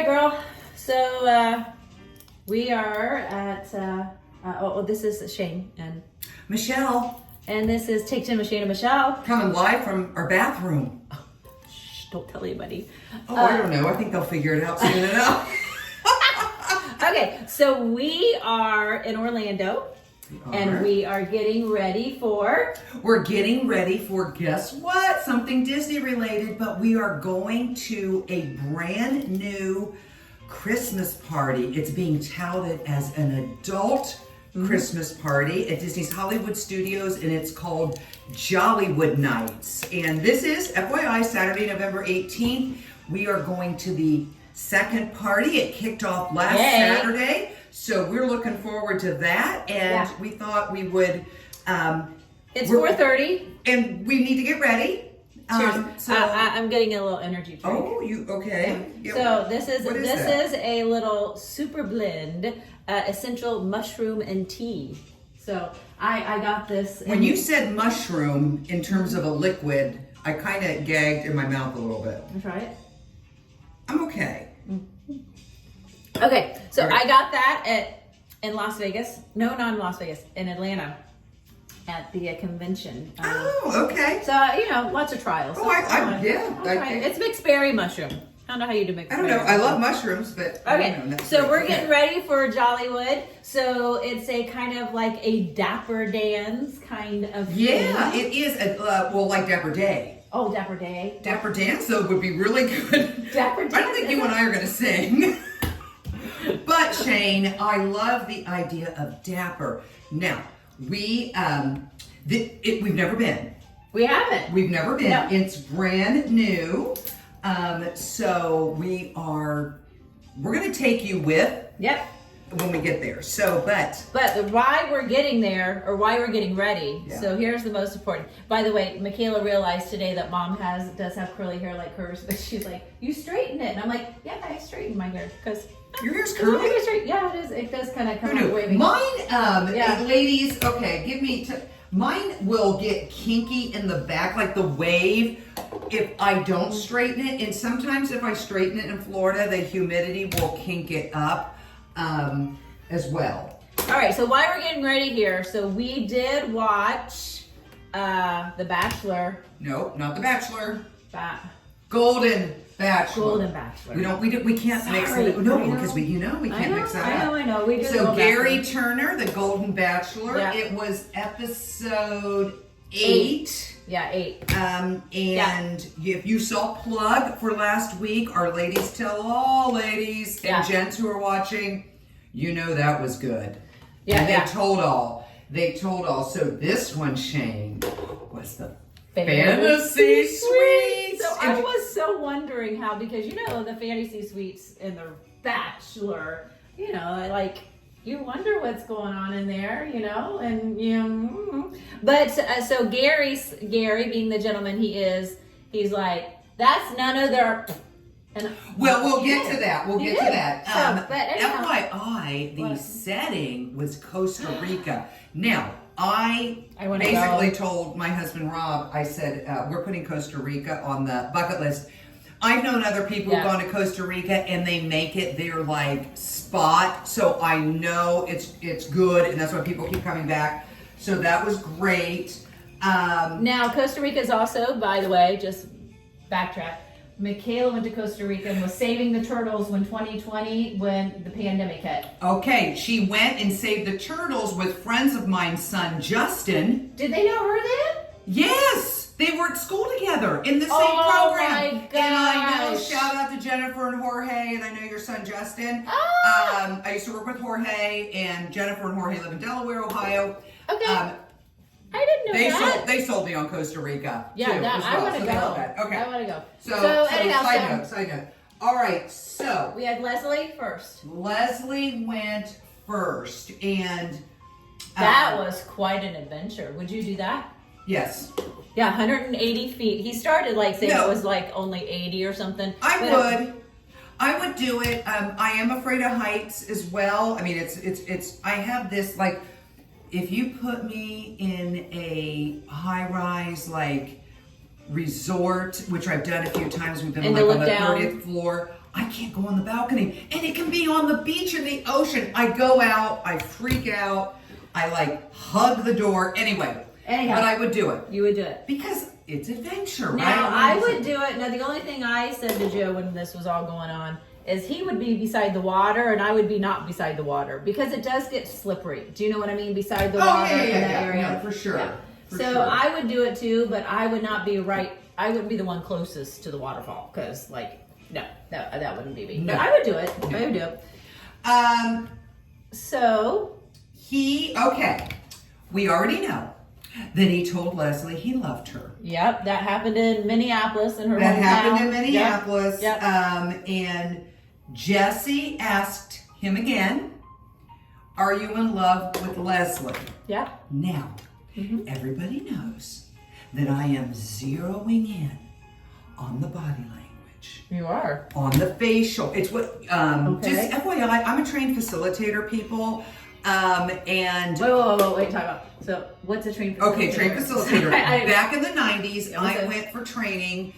right, girl. So we are at. This is Shane and Michelle, and this is Take 10 with Shane and Michelle. coming live from our bathroom. Shh! Don't tell anybody. I don't know. I think they'll figure it out soon enough. Okay, so we are in Orlando, and we are getting ready for. We're getting ready for, guess what? Something Disney related, but we are going to a brand new Christmas party. It's being touted as an adult Christmas party at Disney's Hollywood Studios, and it's called Jollywood Nights. And this is, FYI, Saturday, November 18th. We are going to the second party. It kicked off last Saturday, so we're looking forward to that. And we thought we would. It's 4:30, and we need to get ready. Cheers. So I'm getting a little energy drink. Oh, you okay? Yeah. So this is a little super blend, essential mushroom and tea. So I got this. When you said mushroom in terms of a liquid, I kind of gagged in my mouth a little bit. You try it. I'm okay. Okay, so I got that in Las Vegas. No, not in Las Vegas, in Atlanta, at the convention. Okay. So lots of trials. It's mixed berry mushroom. I don't know how you do mixed berry. I don't know. I love mushrooms, but okay. So we're getting ready for Jollywood. So it's a kind of like a Dapper Dance kind of thing. Yeah, it is. Like Dapper Day. Oh, Dapper Day. Dapper Dance, though, would be really good. Dapper Dance. I don't think you and I are going to sing. But Shane, I love the idea of Dapper. Now, we've never been. We haven't. We've never been. No. It's brand new. So we're going to take you with. Yep. When we get there. But why we're getting there, or why we're getting ready. Yeah. So here's the most important. By the way, Michaela realized today that Mom does have curly hair like hers, but she's like, "You straighten it," and I'm like, "Yeah, I straighten my hair because your hair's curly." Yeah, it is. It does kind of come out wavy. Mine, ladies. Okay, give me. Mine will get kinky in the back, like the wave, if I don't straighten it. And sometimes if I straighten it in Florida, the humidity will kink it up. As well. All right, so why we're getting ready here. So we did watch The Bachelor. No, not The Bachelor. Golden Bachelor. Golden Bachelor. We can't mix it. No, because we can't mix that up. I know. We did. So Gerry Turner, The Golden Bachelor. Yeah. It was episode 8. Yeah, 8. If you saw plug for last week, our ladies tell all ladies and gents who are watching, that was good. Yeah, and they told all. So this one, Shane, was the Fantasy Suites. So I was so wondering how, because the Fantasy Suites in The Bachelor, you wonder what's going on in there, But so Gerry, being the gentleman he is, he's like, that's none of their. And we'll get to that. We'll get to that. But anyhow, FYI, the setting was Costa Rica. Now, I wanna basically told my husband Rob, I said, we're putting Costa Rica on the bucket list. I've known other people who've gone to Costa Rica and they make it their spot, so I know it's good, and that's why people keep coming back. So that was great. Now Costa Rica is also, by the way, just backtrack. Michaela went to Costa Rica and was saving the turtles when 2020, when the pandemic hit. Okay, she went and saved the turtles with friends of mine's son Justin. Did they know her then? Yes. They were at school together in the same program. Oh my gosh. And I know, shout out to Jennifer and Jorge, and I know your son Justin. Oh. I used to work with Jorge, and Jennifer and Jorge live in Delaware, Ohio. Okay. I didn't know that. They sold me on Costa Rica. Yeah, too, I want to go. Okay. I want to go. So side note. All right, so. We had Leslie first. Leslie went first, and. That was quite an adventure. Would you do that? Yes. Yeah, 180 feet. He started saying it was only 80 or something. I would do it. I am afraid of heights as well. I mean, it's. I have this if you put me in a high-rise resort, which I've done a few times, we've been on the 30th floor. I can't go on the balcony. And it can be on the beach in the ocean. I go out, I freak out, I like hug the door. Anyhow, but I would do it. You would do it. Because it's adventure, right? Now, I would do it. Now, the only thing I said to Joe when this was all going on is he would be beside the water and I would be not beside the water because it does get slippery. Do you know what I mean? Beside the water in that area. No, for sure. Yeah. For so sure. I would do it too, but I would not be I wouldn't be the one closest to the waterfall because, like, no, that wouldn't be me. No. But I would do it. I would do it. So. Okay. We already know that he told Leslie he loved her. Yep, that happened in Minneapolis in her hometown. That happened in Minneapolis. Yep. And Jesse asked him again, are you in love with Leslie? Yep. Now, everybody knows that I am zeroing in on the body language. You are. On the facial. It's what, just FYI, I'm a trained facilitator, people. And wait, talk about. So, what's a trained facilitator? Okay, trained facilitator. Back in the 90s, I went for training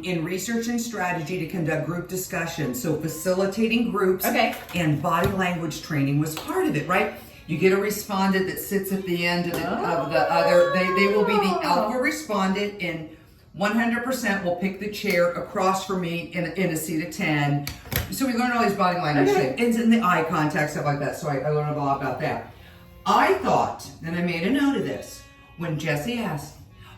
in research and strategy to conduct group discussions. So, facilitating groups and body language training was part of it, right? You get a respondent that sits at the end of the other. They will be the alpha respondent, and 100% will pick the chair across from me in a seat of 10. So we learn all these body language things, and the eye contact, stuff like that. So I learned a lot about that. I thought, and I made a note of this, when Jesse asked,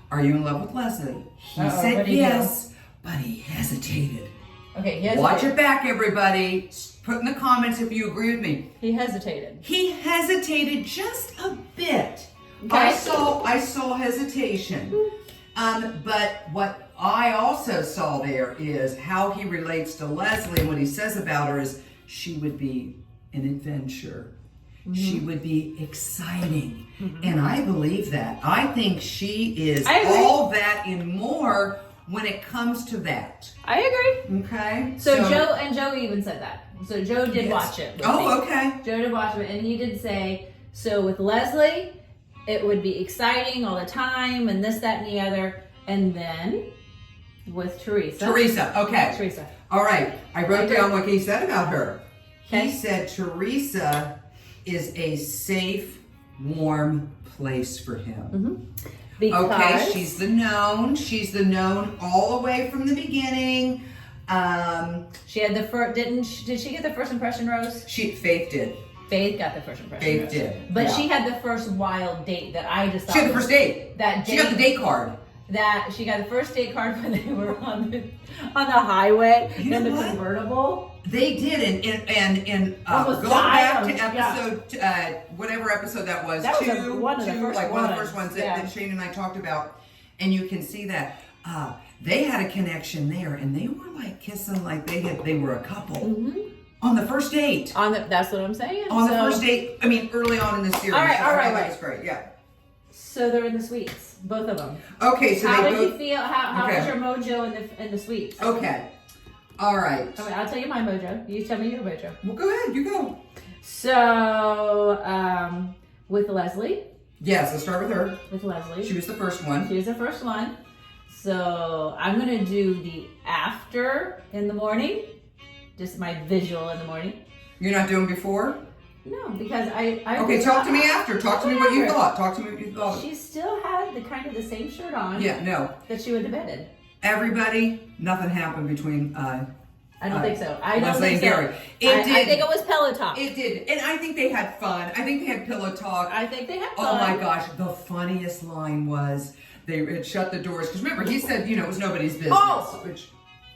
are you in love with Leslie? He said yes, but he hesitated. Okay, he hesitated. Watch it back, everybody. Put in the comments if you agree with me. He hesitated. He hesitated just a bit. Okay. I saw hesitation. But what I also saw there is how he relates to Leslie, and what he says about her is she would be an adventure. She would be exciting. And I believe that. I think she is all that and more when it comes to that. I agree. Okay? So Joe even said that. So Joe did watch it. Okay. Joe did watch it, and he did say, so with Leslie, it would be exciting all the time, and this, that, and the other. And then with Teresa. Okay. Teresa. All right. I wrote down what he said about her. Okay. He said Teresa is a safe, warm place for him. Because she's the known. She's the known all the way from the beginning. she had the first. Did she get the first impression rose? Faith did. Faith got the first impression. Faith did. But she had the first wild date that I just thought. She had the first date. She got the date card. That she got the first date card when they were on the highway in the convertible. They did, and go back to episode whatever episode that was. That was one of the first ones that Shane and I talked about, and you can see that they had a connection there, and they were like kissing like they were a couple. On the first date. That's what I'm saying. On the first date, I mean, early on in the series. All right. That was great, yeah. So they're in the suites, both of them. Okay, so how did you feel? How was your mojo in the suites? Okay. All right. Okay, I'll tell you my mojo. You tell me your mojo. Well, go ahead. You go. So, with Leslie. Yes, let's start with her. With Leslie. She was the first one. She was the first one. So, I'm going to do the after in the morning. Just my visual in the morning. You're not doing before? No, because I okay, talk to me after. Talk to me what you thought. Talk to me what you thought. She still had the kind of the same shirt on. Yeah, no. That she would have been in. Everybody, nothing happened between I don't think so. I don't Leslie think and so. Gerry. It did. I think it was pillow talk. It did. And I think they had fun. I think they had pillow talk. I think they had fun. Oh my gosh. The funniest line was they had shut the doors. Because remember, he said, it was nobody's business. Oh!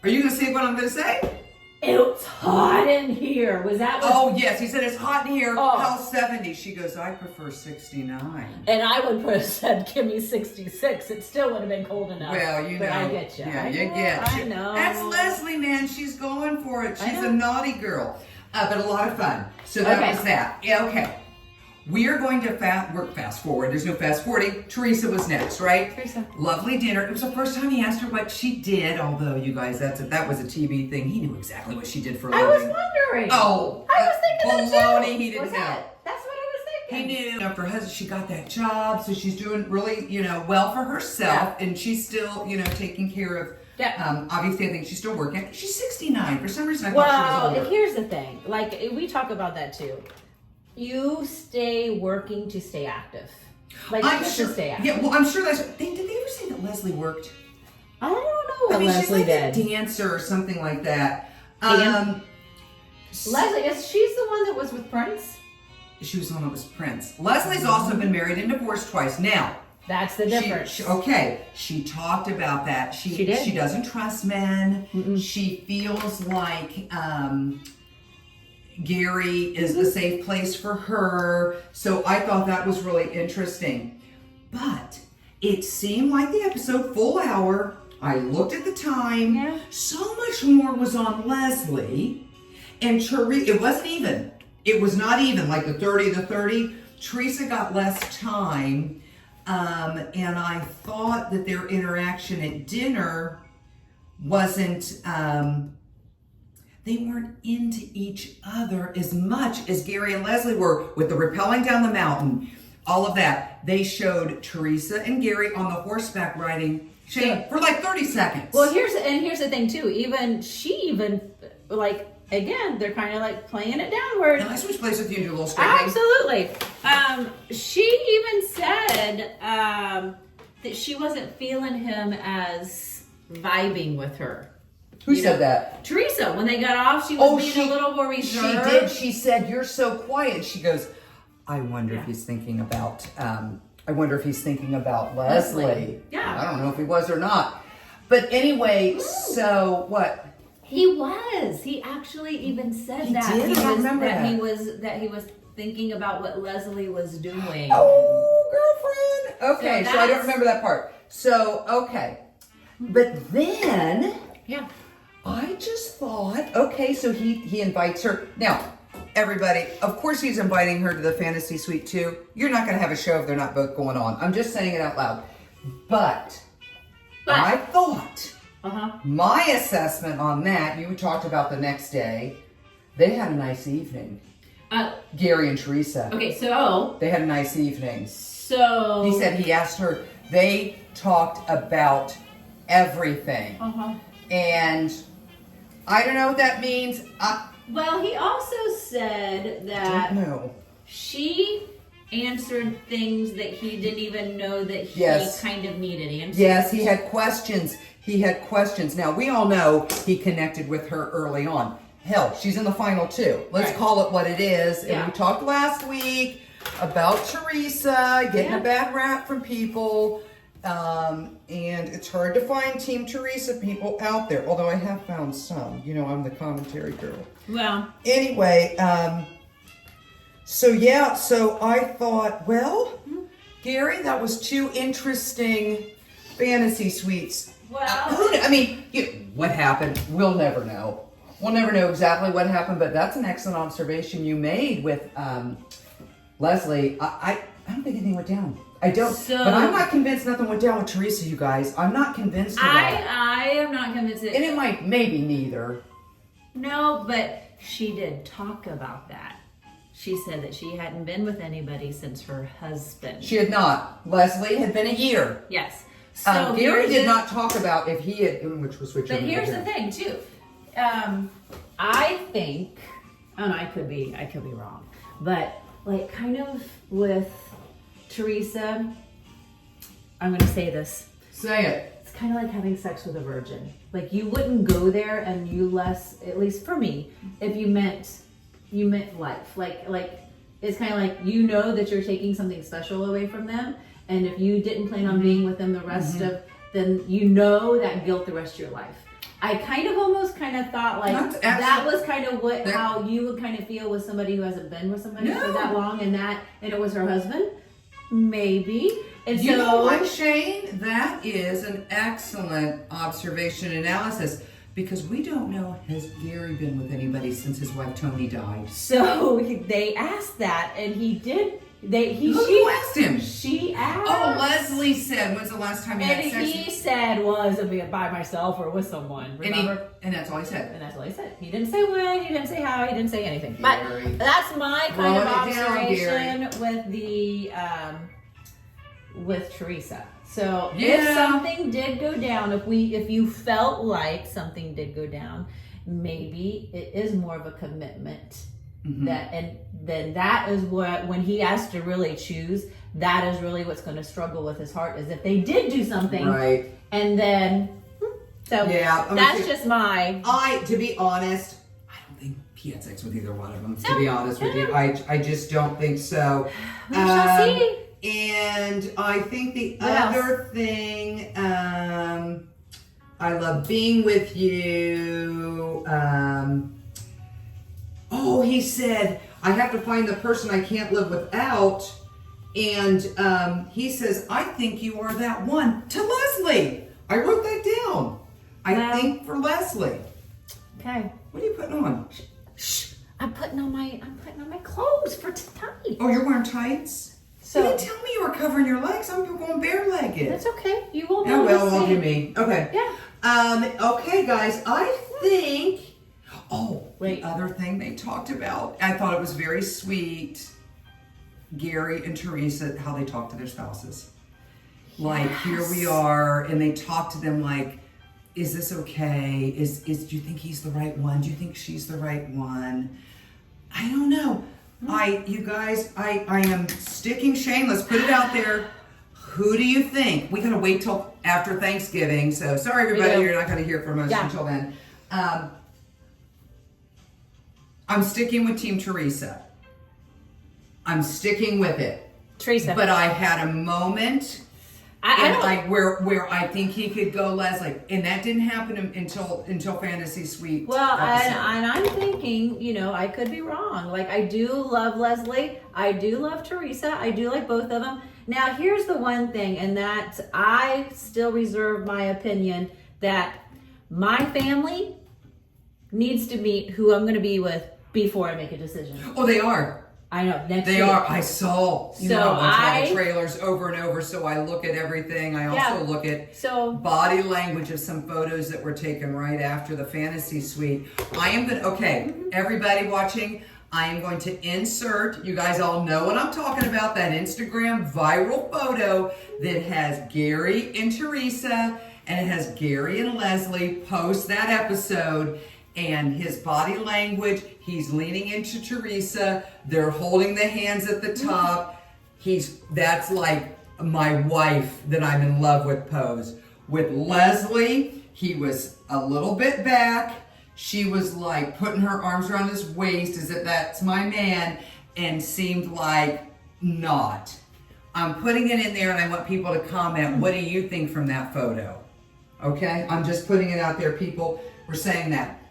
Are you going to say what I'm going to say? It's hot in here. Was that what? Oh, yes. He said, it's hot in here. Oh. How's 70? She goes, I prefer 69. And I would have said, give me 66. It still would have been cold enough. Well, But I get you. Yeah, I know. That's Leslie, man. She's going for it. She's a naughty girl. But a lot of fun. So that was that. Yeah, okay. We are going to fast forward. There's no fast forwarding. Teresa was next, right? Teresa. Lovely dinner. It was the first time he asked her what she did. Although, you guys, that was a TV thing. He knew exactly what she did for a living. I was wondering. Oh. I was thinking that too. He didn't know. That's what I was thinking. He knew. For her husband, she got that job. So she's doing really, well for herself. Yeah. And she's still, taking care Yeah. Obviously, I think she's still working. She's 69. For some reason, I thought she was older. Here's the thing. Like, we talk about that too. You stay working to stay active. Like, I'm just sure. to stay active. Yeah, well, I'm sure did they ever say that Leslie worked? I don't know what she's Leslie like did. a dancer or something like that. Leslie, she's the one that was with Prince? She was the one that was Prince. Leslie's also been married and divorced twice. Now, that's the difference. She talked about that. She did. She doesn't trust men. She feels like Gerry is a safe place for her. So I thought that was really interesting. But it seemed like the episode, full hour. I looked at the time. Yeah. So much more was on Leslie. And Teresa, it wasn't even. It was not even like the 30. Teresa got less time. And I thought that their interaction at dinner wasn't, they weren't into each other as much as Gerry and Leslie were with the rappelling down the mountain, all of that. They showed Teresa and Gerry on the horseback riding for like 30 seconds. Well, here's the thing too. Even like, again, they're kind of like playing it downward. Can I switch places with you and do a little straightening? Absolutely. She even said that she wasn't feeling him as vibing with her. Who said that? Teresa. When they got off, she was being a little more reserved. She did. She said, "You're so quiet." She goes, "I wonder if he's thinking about. I wonder if he's thinking about Leslie." Yeah. I don't know if he was or not. But anyway, so what? He was. He actually even said that. Did? I don't remember that. He was thinking about what Leslie was doing. Oh, girlfriend. Okay, so I don't remember that part. So, okay. But then I just thought, okay, so he invites her. Now, everybody, of course he's inviting her to the fantasy suite too. You're not going to have a show if they're not both going on. I'm just saying it out loud. But I thought... my assessment on that, you talked about the next day, they had a nice evening. Gerry and Teresa. Okay, so... They had a nice evening. So... He said he asked her, they talked about everything. And I don't know what that means. Well, he also said that I don't know. She answered things that he didn't even know that he kind of needed answers. Yes, he had questions. Now, we all know he connected with her early on. Hell, she's in the final two. Let's call it what it is. And we talked last week about Teresa getting a bad rap from people. And it's hard to find Team Teresa people out there. Although I have found some. You know, I'm the commentary girl. Well. Anyway, so I thought, well, Gerry, that was two interesting fantasy suites. Well, what happened? We'll never know. We'll never know exactly what happened, but that's an excellent observation you made with Leslie. I don't think anything went down. I don't. But I'm not convinced nothing went down with Teresa, you guys. I'm not convinced of that. I am not convinced. And it might, maybe neither. No, but she did talk about that. She said that she hadn't been with anybody since her husband. She had not. Leslie had been a year. Yes. So Gerry did not talk about if he had, which was which. But here's the thing, too. I think, and I could be wrong, but like kind of with Teresa, I'm going to say this. Say it. It's kind of like having sex with a virgin. Like you wouldn't go there, and at least for me, if you meant life. Like it's kind of like you know that you're taking something special away from them. And if you didn't plan on being with them the rest of, then you know that guilt the rest of your life. I kind of almost thought like that was kind of how you would kind of feel with somebody who hasn't been with somebody for that long, and it was her husband, maybe. And you know what, Shane? That is an excellent observation analysis. Because we don't know, has Gerry been with anybody since his wife Tony died? So they asked that, and he did. Who asked him? She asked. Oh, Leslie said, when's the last time you had sex? And he said was by myself or with someone. Remember? And that's all he said. And that's all he said. He didn't say when, he didn't say how, he didn't say anything. But that's my kind of observation with the with Teresa. So if Yeah. something did go down, if you felt like something did go down, maybe it is more of a commitment. And then that is what, when he has to really choose, that is really what's going to struggle with his heart, is if they did do something, Right. and then Yeah, that's just my. To be honest, I don't think he had sex with either one of them. To be honest with you, I just don't think so. We shall see. And I think the What other thing, I love being with you. He said, I have to find the person I can't live without. And he says, I think you are that one, to Leslie. I wrote that down. I think for Leslie. Okay. What are you putting on? Shh. I'm putting on my clothes for tonight. Oh, you're wearing tights? So You didn't tell me you were covering your legs. I'm going bare-legged. that's okay. You won't Oh, notice. well, do me. Okay. Yeah. Okay, guys, I think... Wait. The other thing they talked about, I thought it was very sweet, Gerry and Teresa, how they talk to their spouses. Like, here we are, and they talk to them like, is this okay? Do you think he's the right one? Do you think she's the right one? I don't know. You guys, I am sticking Shane. Let's put it out there. Who do you think? We gotta wait till after Thanksgiving. So sorry, everybody, you're not gonna hear from us until then. I'm sticking with Team Teresa. I'm sticking with it. Teresa. But I had a moment. Where I think he could go Leslie, and that didn't happen until Fantasy Suite. Well, and I'm thinking, I could be wrong. Like, I do love Leslie. I do love Teresa. I do like both of them. Now, here's the one thing, and that I still reserve my opinion that my family needs to meet who I'm going to be with before I make a decision. Oh, they are. I know. Next They week. are. I saw. I watch the trailers over and over, so I look at everything. I also look at body language of some photos that were taken right after the Fantasy Suite. I am going to, everybody watching, I am going to insert, you guys all know what I'm talking about, that Instagram viral photo that has Gerry and Teresa, and it has Gerry and Leslie post that episode. And his body language, he's leaning into Teresa. They're holding the hands at the top. That's like my wife that I'm in love with pose. With Leslie, he was a little bit back. She was like putting her arms around his waist as if that's my man, and seemed like not. I'm putting it in there, and I want people to comment. What do you think from that photo? Okay, I'm just putting it out there. People were saying that.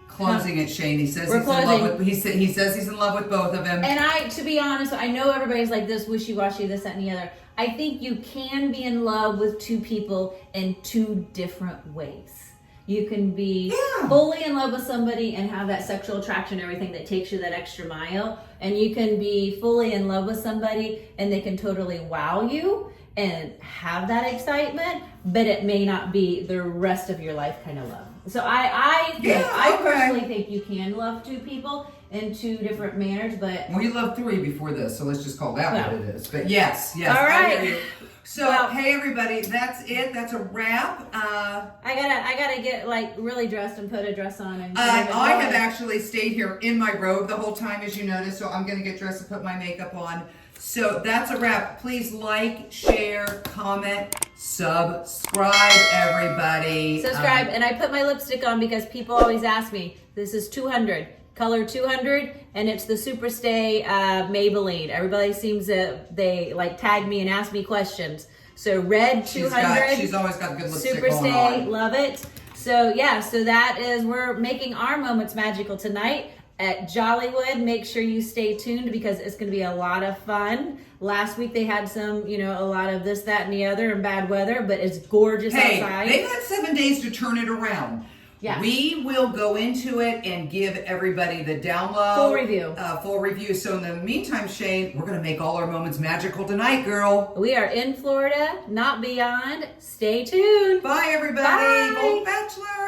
Closing it, Shane. He says he's in love with. He says he's in love with both of them. And to be honest, I know everybody's like this wishy-washy, this, that, and the other. I think you can be in love with two people in two different ways. You can be fully in love with somebody and have that sexual attraction, everything that takes you that extra mile, and you can be fully in love with somebody and they can totally wow you and have that excitement, but it may not be the rest of your life kind of love. So I personally think you can love two people in two different manners, but we loved three before this, so let's just call that what it is. But yes, all right. I hear you. So hey everybody, that's it. That's a wrap. I gotta get like really dressed and put a dress on. And I have actually stayed here in my robe the whole time, as you noticed. So I'm gonna get dressed and put my makeup on. So that's a wrap. Please like, share, comment, subscribe, everybody. Subscribe, and I put my lipstick on because people always ask me. This is 200, color 200, and it's the Superstay Maybelline. Everybody seems they like tag me and ask me questions. So red 200. She's always got good lipstick Superstay, on. love it. So so that is, we're making our moments magical tonight at Jollywood. Make sure you stay tuned because it's going to be a lot of fun. Last week they had some, a lot of this, that, and the other and bad weather, but it's gorgeous outside. They've had 7 days to turn it around. Yeah. We will go into it and give everybody the download. Full review. So in the meantime, Shane, we're going to make all our moments magical tonight, girl. We are in Florida, not beyond. Stay tuned. Bye, everybody. Bye. Golden Bachelor.